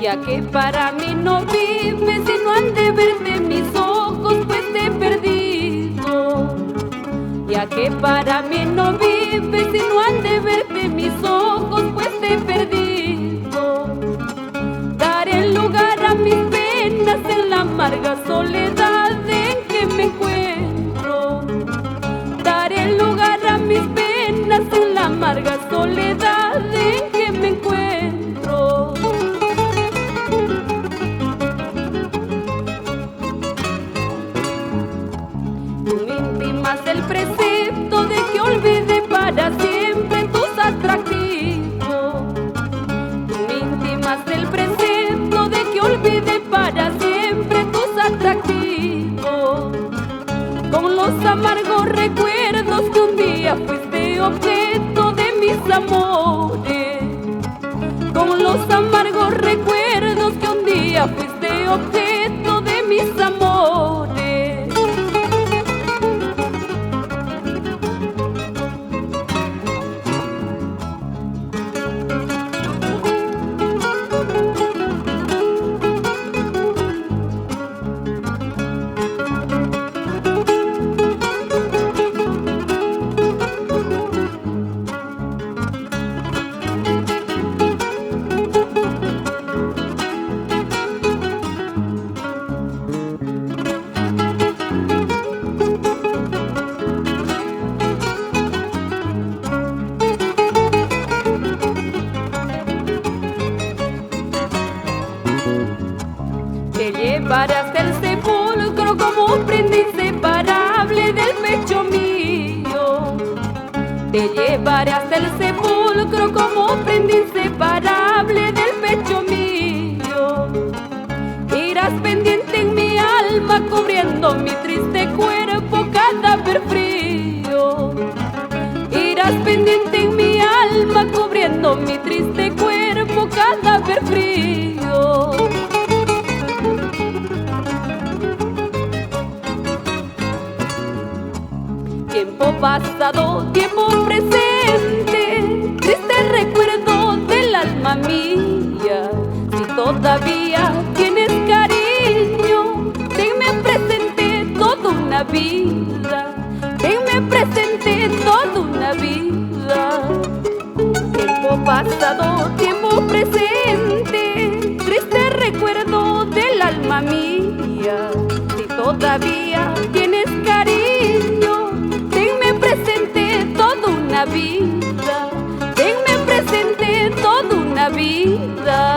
Ya que para mí no vives y no han de verte mis ojos, pues te he perdido. Ya que para mí no vives y no han de verte mis ojos, pues te he perdido. Daré lugar a mis penas en la amarga soledad en que me encuentro. Daré lugar a mis penas en la amarga soledad en que me encuentro. El precepto de que olvide para siempre tus atractivos. Tú me intimas el precepto de que olvide para siempre tus atractivos. Con los amargos recuerdos que un día fuiste objeto de mis amores. Con los amargos recuerdos que un día fuiste objeto de mis amores. Te llevaré hasta el sepulcro como un prenda inseparable del pecho mío. Te llevaré hasta el sepulcro como un prenda inseparable del pecho mío. Irás pendiente en mi alma cubriendo mi triste cuerpo cadáver frío. Irás pendiente en mi alma cubriendo mi triste cuerpo cadáver frío. Tiempo pasado, tiempo presente, triste recuerdo del alma mía. Si todavía tienes cariño, tenme presente toda una vida. Tenme presente toda una vida. Tiempo pasado, tiempo presente, triste recuerdo del alma mía. Si todavía tienes cariño, tenme presente toda una vida. Tenme presente toda una vida.